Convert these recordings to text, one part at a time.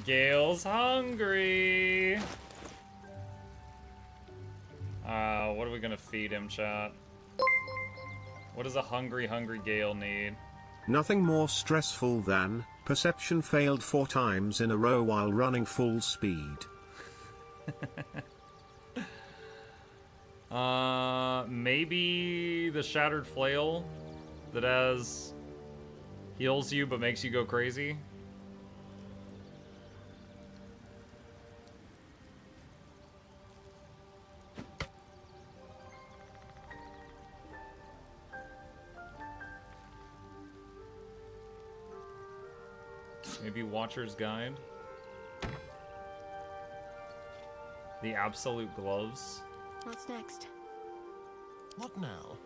Gale's hungry. What are we gonna feed him, chat? What does a hungry Gale need? Nothing more stressful than perception failed 4 times in a row while running full speed. Maybe the Shattered Flail that heals you but makes you go crazy. Maybe Watcher's Guide. The Absolute Gloves. What's next? What now?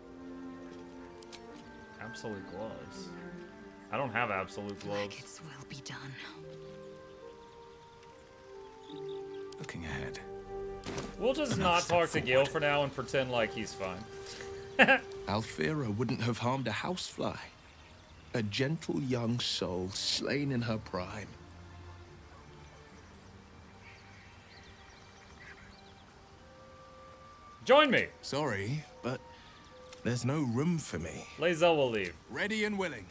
Absolute Gloves. I don't have Absolute Gloves. Blackets will be done. Looking ahead. We'll just not talk to Gale for now and pretend like he's fine. Alfira wouldn't have harmed a housefly. A gentle young soul slain in her prime. Join me! Sorry, but there's no room for me. Lae'zel will leave. Ready and willing.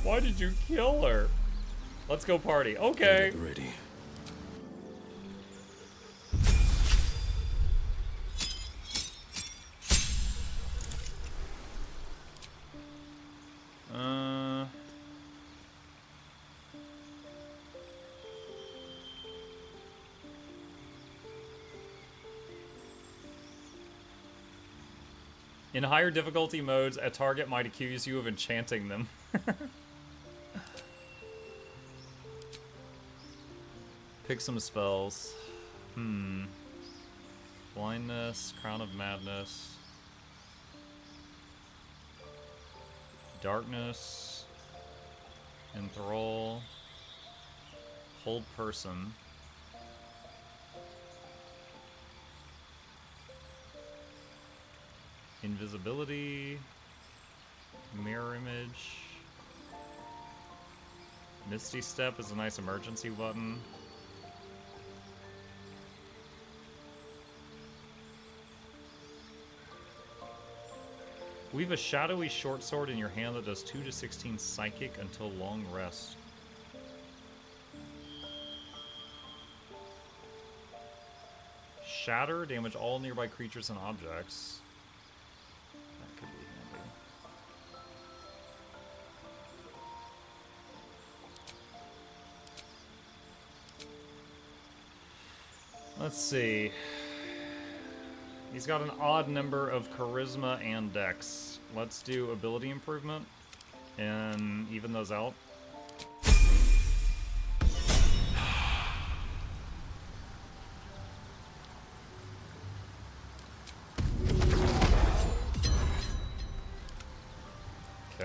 Why did you kill her? Let's go party. Okay. Ready. In higher difficulty modes, a target might accuse you of enchanting them. Pick some spells. Blindness, Crown of Madness. Darkness. Enthrall. Hold Person. Invisibility, Mirror Image, Misty Step is a nice emergency button. Weave a shadowy short sword in your hand that does 2 to 16 psychic until long rest. Shatter, damage all nearby creatures and objects. Could be handy. Let's see. He's got an odd number of charisma and dex. Let's do ability improvement and even those out.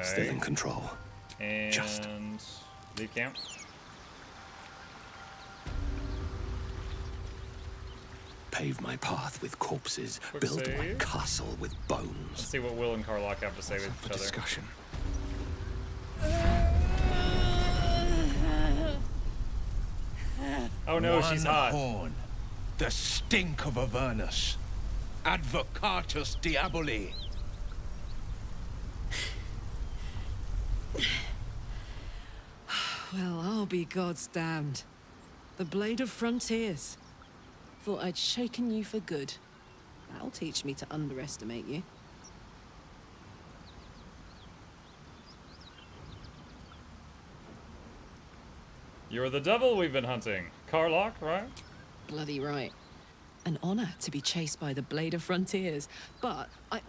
Still in control. And leave camp. Pave my path with corpses, Quick build my save. castle with bones. Let's see what Will and Karlach have to say with each other. Discussion. Oh no, she's hot. Horn, the stink of Avernus. Advocatus Diaboli. Well, I'll be God's damned. The Blade of Frontiers. Thought I'd shaken you for good. That'll teach me to underestimate you. You're the devil we've been hunting. Karlach, right? Bloody right. An honor to be chased by the Blade of Frontiers, but I...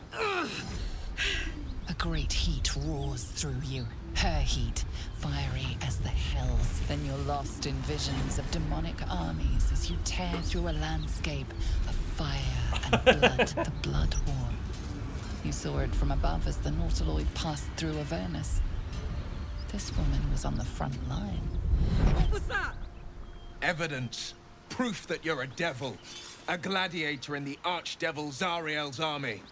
A great heat roars through you. Her heat, fiery as the hells. Then you're lost in visions of demonic armies as you tear through a landscape of fire and blood, the Blood Horn. You saw it from above as the Nautiloid passed through Avernus. This woman was on the front line. What was that? Evidence. Proof that you're a devil. A gladiator in the archdevil Zariel's army.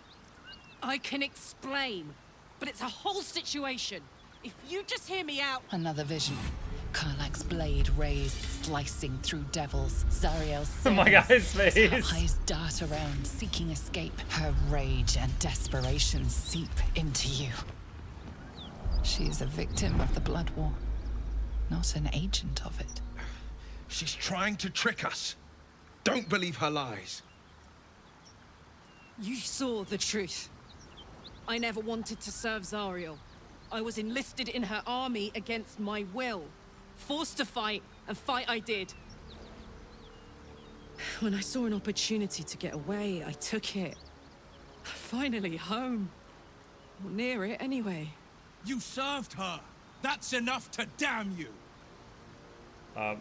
I can explain, but it's a whole situation. If you just hear me out... Another vision. Karlak's blade raised, slicing through devils. Zariel's My guy's her face. eyes dart around, seeking escape. Her rage and desperation seep into you. She is a victim of the Blood War, not an agent of it. She's trying to trick us. Don't believe her lies. You saw the truth. I never wanted to serve Zariel. I was enlisted in her army against my will. Forced to fight, and fight I did. When I saw an opportunity to get away, I took it. Finally home. Or near it, anyway. You served her. That's enough to damn you.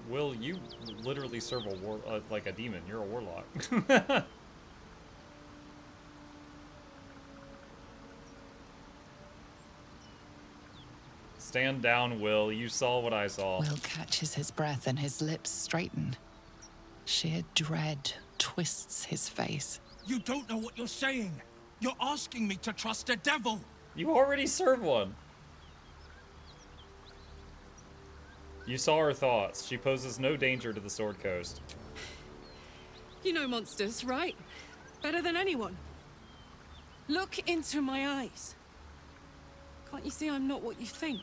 Will, you literally serve a war like a demon. You're a warlock. Stand down, Will. You saw what I saw. Will catches his breath and his lips straighten. Sheer dread twists his face. You don't know what you're saying. You're asking me to trust a devil. You already served one. You saw her thoughts. She poses no danger to the Sword Coast. You know monsters, right? Better than anyone. Look into my eyes. Can't you see I'm not what you think?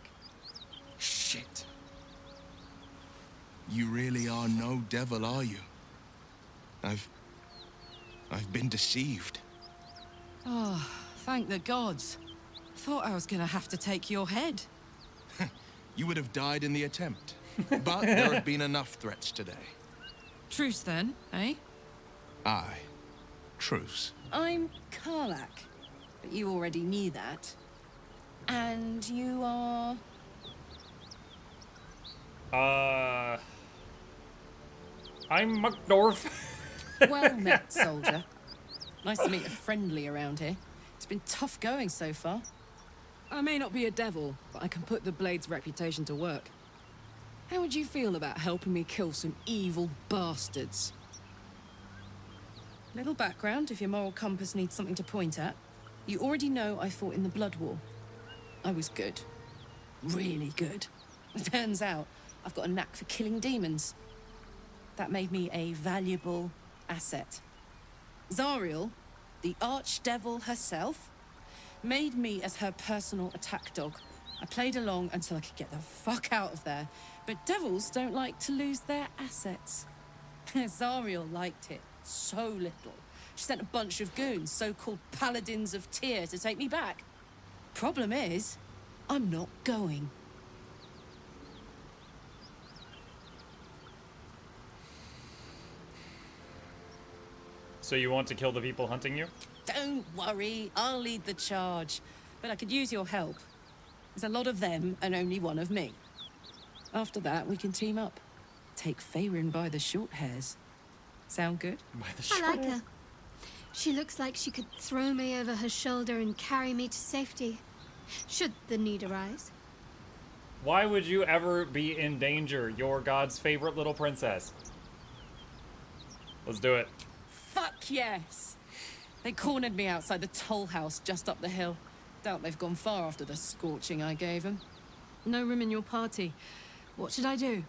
Shit. You really are no devil, are you? I've been deceived. Oh, thank the gods. Thought I was gonna have to take your head. You would have died in the attempt. But there have been enough threats today. Truce then, eh? Aye. Truce. I'm Karlak, but you already knew that. And you are... I'm Muckdorf. Well met, soldier. Nice to meet a friendly around here. It's been tough going so far. I may not be a devil, but I can put the Blade's reputation to work. How would you feel about helping me kill some evil bastards? Little background, if your moral compass needs something to point at. You already know I fought in the Blood War. I was good. Really good. It turns out I've got a knack for killing demons. That made me a valuable asset. Zariel, the archdevil herself, made me as her personal attack dog. I played along until I could get the fuck out of there. But devils don't like to lose their assets. Zariel liked it so little. She sent a bunch of goons, so-called paladins of Tyr, to take me back. Problem is, I'm not going. So you want to kill the people hunting you? Don't worry, I'll lead the charge. But I could use your help. There's a lot of them and only one of me. After that, we can team up. Take Faerun by the short hairs. Sound good? By the I short. like her. She looks like she could throw me over her shoulder and carry me to safety, should the need arise. Why would you ever be in danger? You're God's favorite little princess. Let's do it. Fuck yes! They cornered me outside the toll house just up the hill. Doubt they've gone far after the scorching I gave them. No room in your party. What should I do?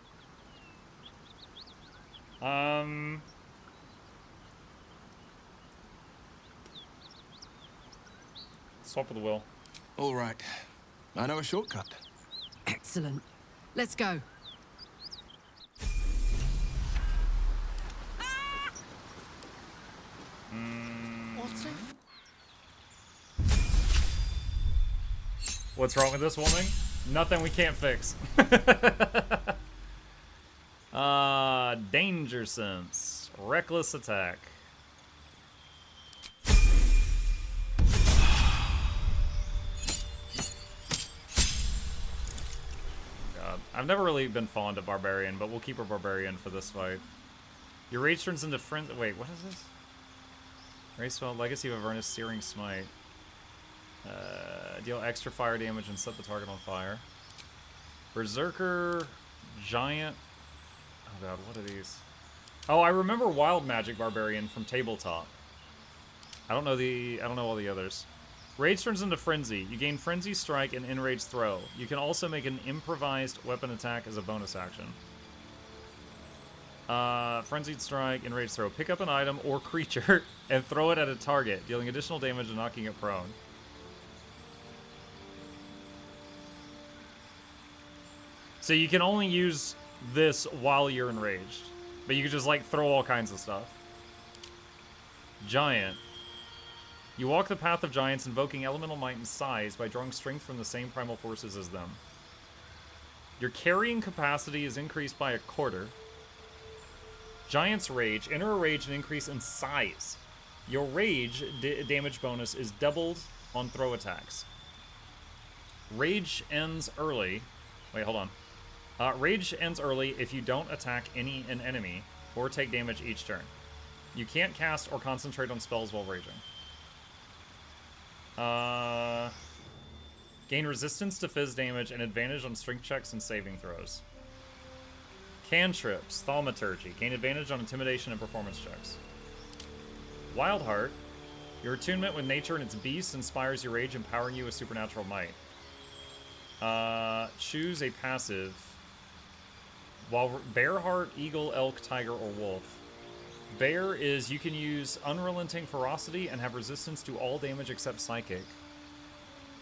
Swap with the Will. All right. I know a shortcut. Excellent. Let's go. What's wrong with this woman? Nothing we can't fix. Danger sense. Reckless attack. God. I've never really been fond of Barbarian, but we'll keep a Barbarian for this fight. Your rage turns into friend. Wait, what is this? Race spell, Legacy of Avernus, Searing Smite. Deal extra fire damage and set the target on fire. Berserker, Giant. Oh god, what are these? Oh, I remember Wild Magic Barbarian from Tabletop. I don't know all the others. Rage turns into Frenzy. You gain Frenzy Strike and Enraged Throw. You can also make an improvised weapon attack as a bonus action. Frenzied Strike, Enraged Throw. Pick up an item or creature and throw it at a target, dealing additional damage and knocking it prone. So you can only use this while you're enraged. But you can just, like, throw all kinds of stuff. Giant. You walk the path of giants, invoking elemental might and size by drawing strength from the same primal forces as them. Your carrying capacity is increased by 1/4. Giant's Rage. Enter a rage and increase in size. Your rage damage bonus is doubled on throw attacks. Rage ends early. Wait, hold on. Rage ends early if you don't attack an enemy or take damage each turn. You can't cast or concentrate on spells while raging. Gain resistance to fizz damage and advantage on strength checks and saving throws. Cantrips, Thaumaturgy. Gain advantage on intimidation and performance checks. Wild Heart. Your attunement with nature and its beasts inspires your rage, empowering you with supernatural might. Choose a passive. While Bear Heart, Eagle, Elk, Tiger, or Wolf. Bear is you can use Unrelenting Ferocity and have resistance to all damage except Psychic.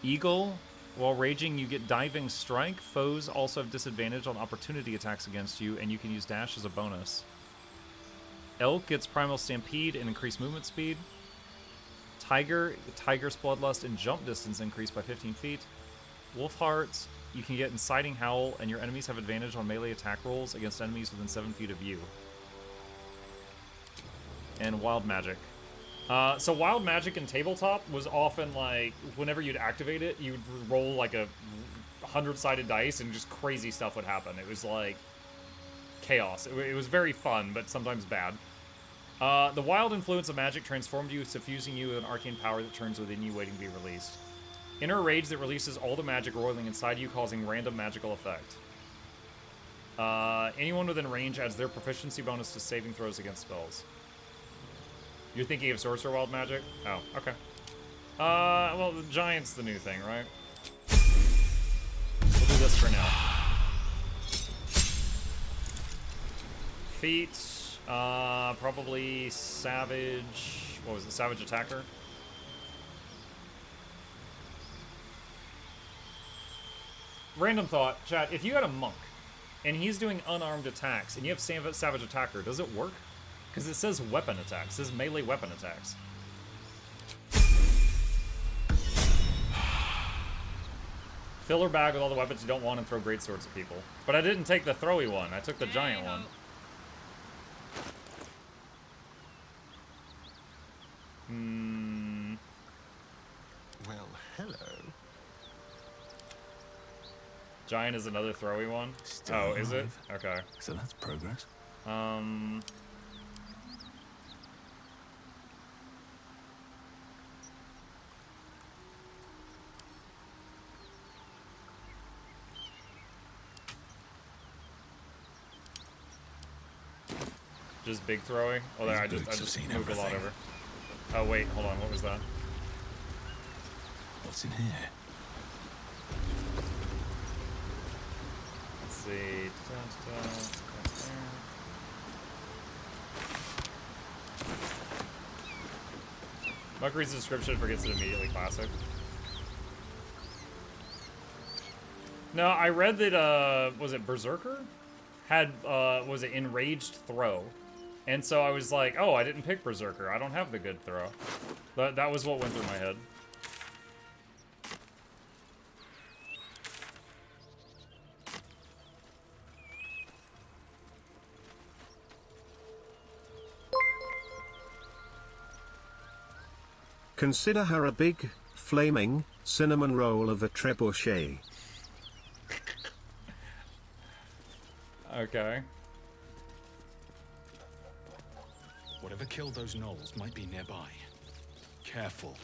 Eagle, while raging you get Diving Strike. Foes also have disadvantage on opportunity attacks against you, and you can use Dash as a bonus. Elk gets Primal Stampede and increased movement speed. Tiger's Bloodlust and jump distance increased by 15 feet. Wolfheart, you can get Inciting Howl, and your enemies have advantage on melee attack rolls against enemies within 7 feet of you. And Wild Magic. So Wild Magic in tabletop was often like, whenever you'd activate it, you'd roll like a 100-sided dice and just crazy stuff would happen. It was like chaos. It was very fun, but sometimes bad. The wild influence of magic transformed you, suffusing you with an arcane power that turns within you, waiting to be released. Enter a rage that releases all the magic roiling inside you, causing random magical effect. Anyone within range adds their proficiency bonus to saving throws against spells. You're thinking of Sorcerer Wild Magic? Oh, okay. Well, the Giant's the new thing, right? We'll do this for now. Feat, probably Savage... What was it? Savage Attacker? Random thought, chat, if you had a monk, and he's doing unarmed attacks, and you have Savage Attacker, does it work? Because it says weapon attacks. It says melee weapon attacks. Fill her bag with all the weapons you don't want and throw great swords at people. But I didn't take the throwy one. I took the giant one. Well, hello. Giant is another throwy one? Still oh, is it? alive. Okay. So that's progress. Just big throwing? Oh, there, I These just boots have seen moved a lot everything. over. Oh, wait, hold on, what was that? What's in here? Let's see. Muck reads the description, forgets it immediately. Classic. No, I read that, was it Berserker? Had, was it Enraged Throw? And so I was like, oh, I didn't pick Berserker. I don't have the good throw. That was what went through my head. Consider her a big, flaming, cinnamon roll of a trebuchet. Okay. Whatever killed those gnolls might be nearby. Careful.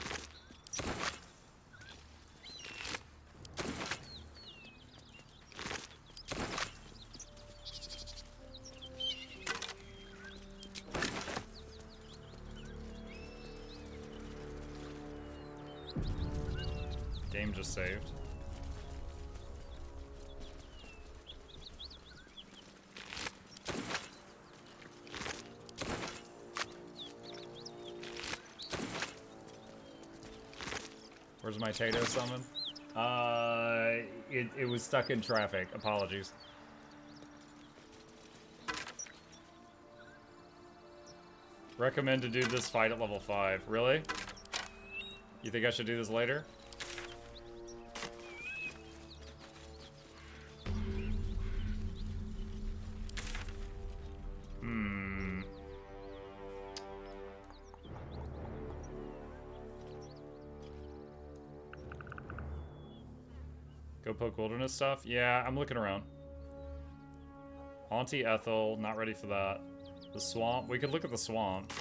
Game just saved. Where's my Tato summon? It was stuck in traffic. Apologies. Recommend to do this fight at level 5. Really? You think I should do this later? Go poke wilderness stuff? Yeah, I'm looking around. Auntie Ethel, not ready for that. The swamp. We could look at the swamp.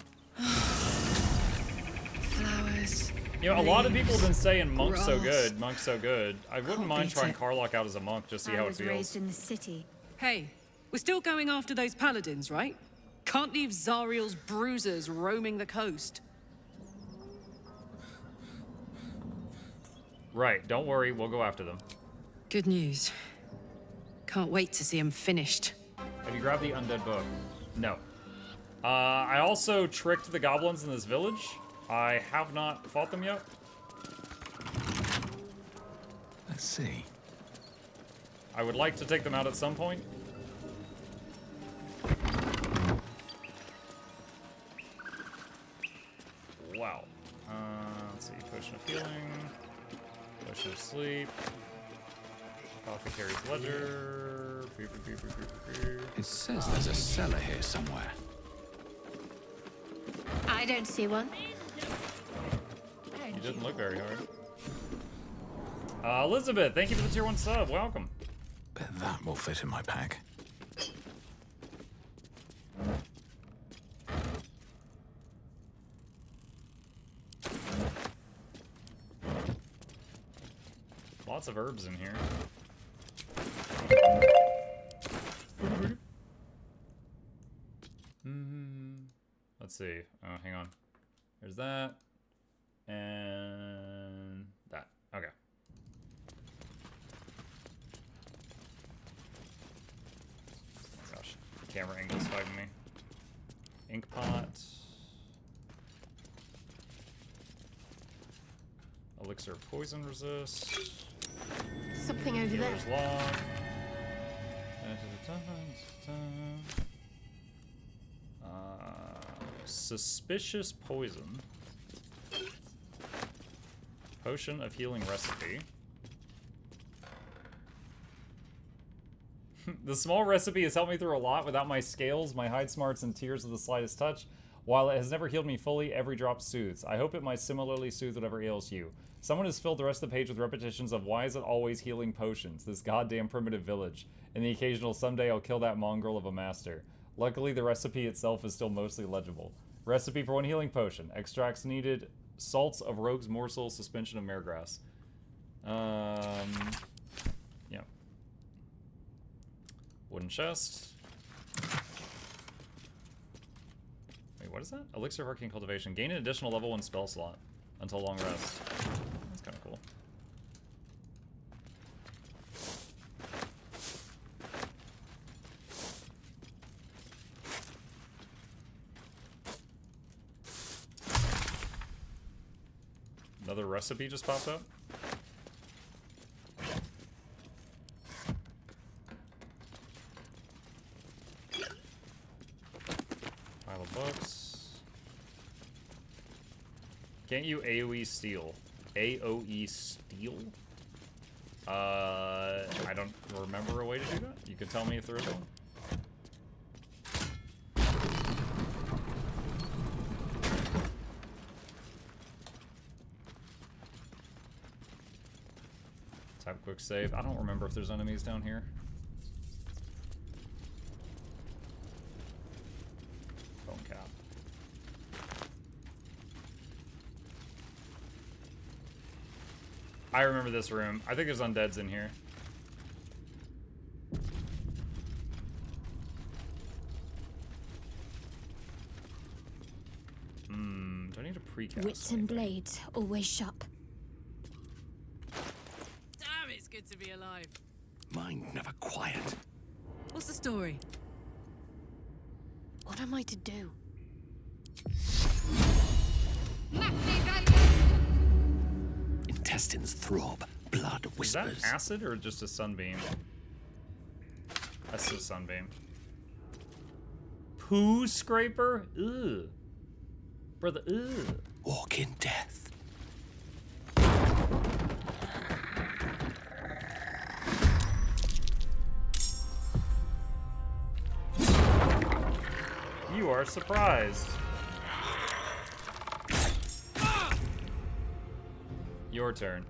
Flowers. You know, a lot of people have been saying Monk's so grass. good, Monk's so good. I wouldn't mind trying Karlach out as a monk, just see how I it was feels. raised in the city. Hey, we're still going after those paladins, right? Can't leave Zariel's bruisers roaming the coast. Right, don't worry, we'll go after them. Good news. Can't wait to see him finished. Have you grabbed the undead book? No. I also tricked the goblins in this village. I have not fought them yet. Let's see. I would like to take them out at some point. Wow. Let's see. Potion of healing. Potion of sleep. Apothecary's ledger. It says there's a cellar here somewhere. I don't see one. You didn't look very hard. Elizabeth, thank you for the tier 1 sub. Welcome. Bet that will fit in my pack. Lots of herbs in here. Let's see. Oh, hang on. There's that. And that. Okay. Gosh, camera angle's fighting me. Ink pot. Elixir of poison resist. Something over there. Healer's log. Suspicious poison. Potion of healing recipe. The small recipe has helped me through a lot without my scales, my hide smarts, and tears of the slightest touch. While it has never healed me fully, every drop soothes. I hope it might similarly soothe whatever ails you. Someone has filled the rest of the page with repetitions of why is it always healing potions, this goddamn primitive village, and the occasional someday I'll kill that mongrel of a master. Luckily, the recipe itself is still mostly legible. Recipe for 1 healing potion. Extracts needed. Salts of rogue's morsel. Suspension of maregrass. Yeah. Wooden chest. Wait, what is that? Elixir of Arcane Cultivation. Gain an additional level 1 spell slot until long rest. That's kind of cool. Another recipe just popped up. Pile of books. Can't you AoE steal? AoE steal? I don't remember a way to do that. You could tell me if there is one. Type quick save. I don't remember if there's enemies down here. Bone cap. I remember this room. I think there's undeads in here. Do I need a precast? Wits and blades, always sharp. mind never quiet. What's the story? What am I to do? Intestines throb, blood Is that whispers. acid or just a sunbeam? That's a sunbeam. Poo scraper? Ugh. Brother, ugh. Walk in death. You are surprised. Your turn.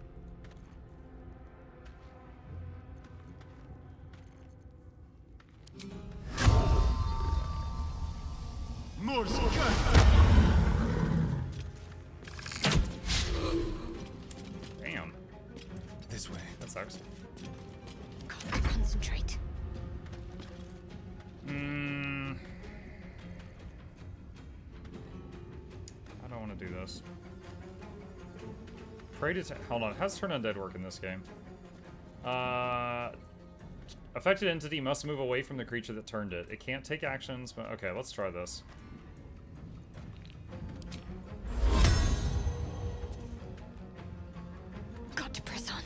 Damn. This way. That sucks. Gotta concentrate. I don't want to do this. Pray to hold on. How's Turn Undead work in this game? Affected entity must move away from the creature that turned it. It can't take actions, but okay, let's try this. Got to press on.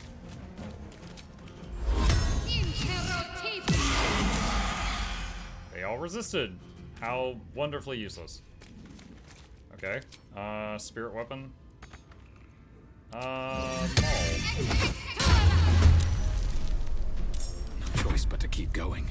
They all resisted. How wonderfully useless. Okay. Spirit weapon. Maul. No choice but to keep going.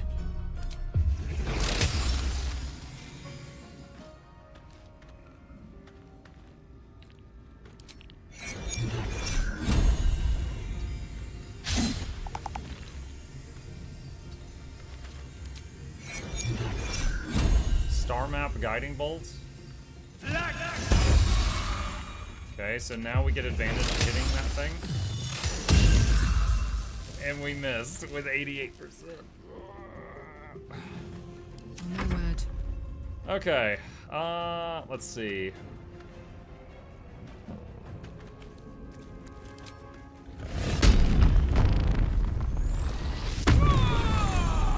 Star map guiding bolts. Okay, so now we get advantage of hitting that thing. And we missed with 88%. No word. Okay, let's see.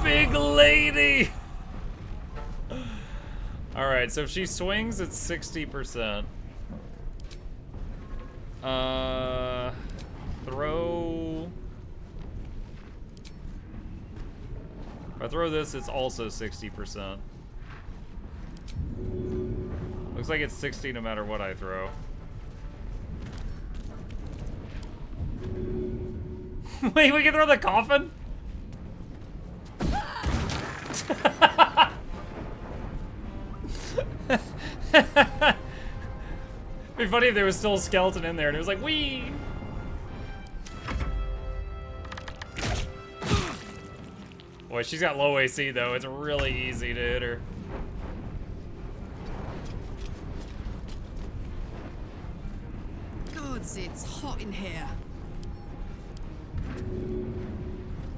Big lady! Alright, so if she swings, it's 60%. Throw... If I throw this, it's also 60%. Looks like it's 60 no matter what I throw. Wait, we can throw the coffin? It'd be funny if there was still a skeleton in there and it was like, wee! Boy, she's got low AC though. It's really easy to hit her. Gods, it's hot in here.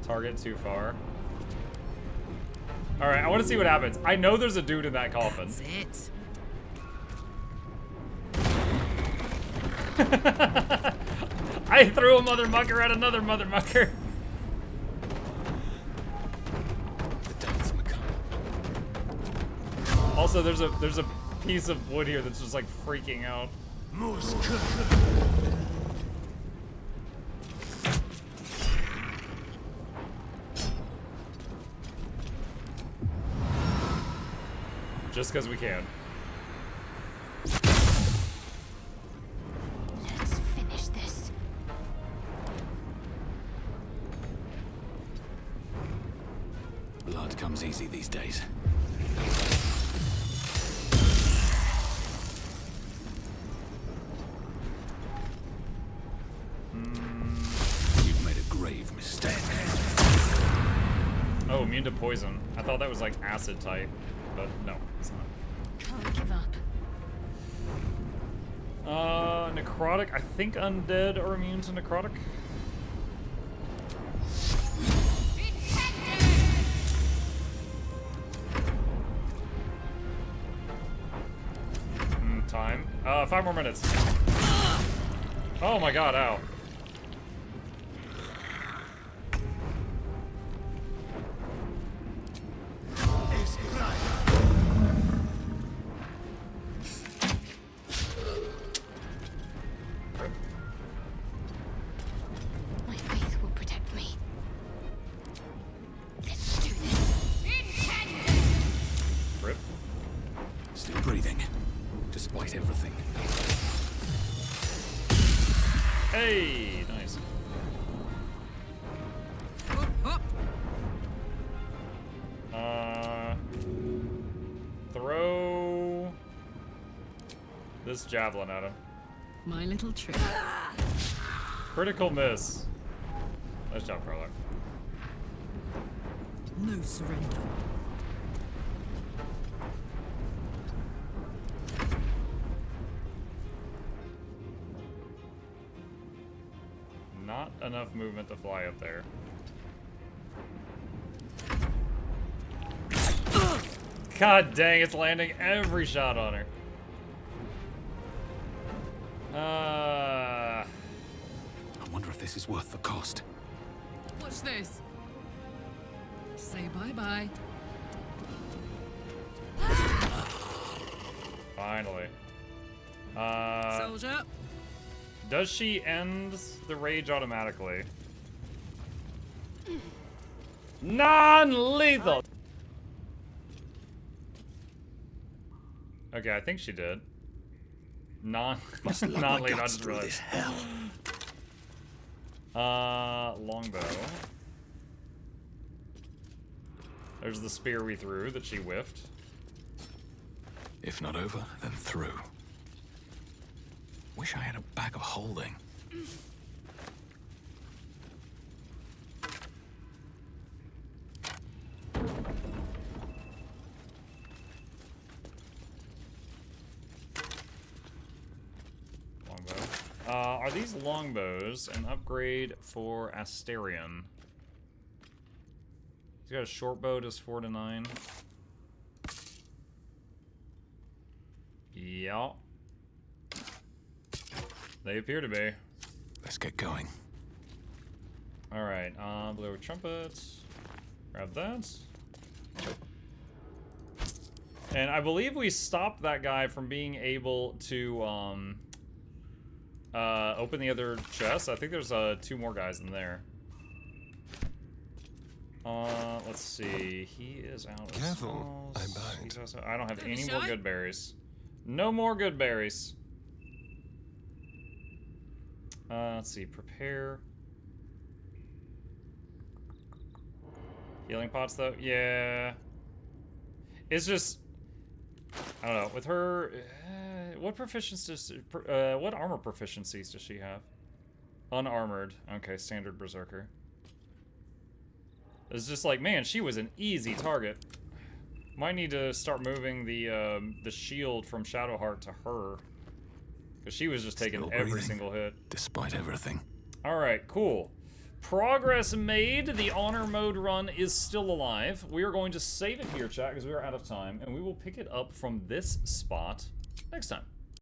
Target too far. Alright, I want to see what happens. I know there's a dude in that coffin. That's it. I threw a mother mucker at another mother mucker. The dance macabre. Also, there's a piece of wood here that's just like freaking out. Just because we can. Let's finish this. Blood comes easy these days. You've made a grave mistake. Oh, immune to poison. I thought that was like acid type, but no, it's not. Can't give up. Necrotic. I think undead are immune to necrotic. Time. 5 more minutes. Oh my god, ow. Still breathing, despite everything. Hey, nice. Throw this javelin at him. My little trick. Critical miss. Nice job, Carla. No surrender. Not enough movement to fly up there. God dang, it's landing every shot on her. I wonder if this is worth the cost. Watch this. Say bye-bye. Finally. Soldier. Does she end the rage automatically? Non-lethal! Okay, I think she did. Non-lethal, I just realized. Longbow. There's the spear we threw that she whiffed. If not over, then through. Wish I had a bag of holding. Longbow. Are these longbows an upgrade for Asterion? He's got a short bow, does 4 to 9. Yeah. They appear to be. Let's get going. Alright, blow trumpets. Grab that. And I believe we stopped that guy from being able to open the other chest. I think there's 2 more guys in there. Let's see. He is out of Careful, spells. I bind. He's also, I don't have Don't be any more shy. good berries. No more good berries. Let's see. Prepare. Healing pots, though? Yeah. It's just... I don't know. With her... what proficiencies... what armor proficiencies does she have? Unarmored. Okay, standard berserker. It's just like, man, she was an easy target. Might need to start moving the shield from Shadowheart to her. Because she was just taking Still every breathing, single hit. despite everything. Alright, cool. Progress made. The honor mode run is still alive. We are going to save it here, chat, because we are out of time. And we will pick it up from this spot next time.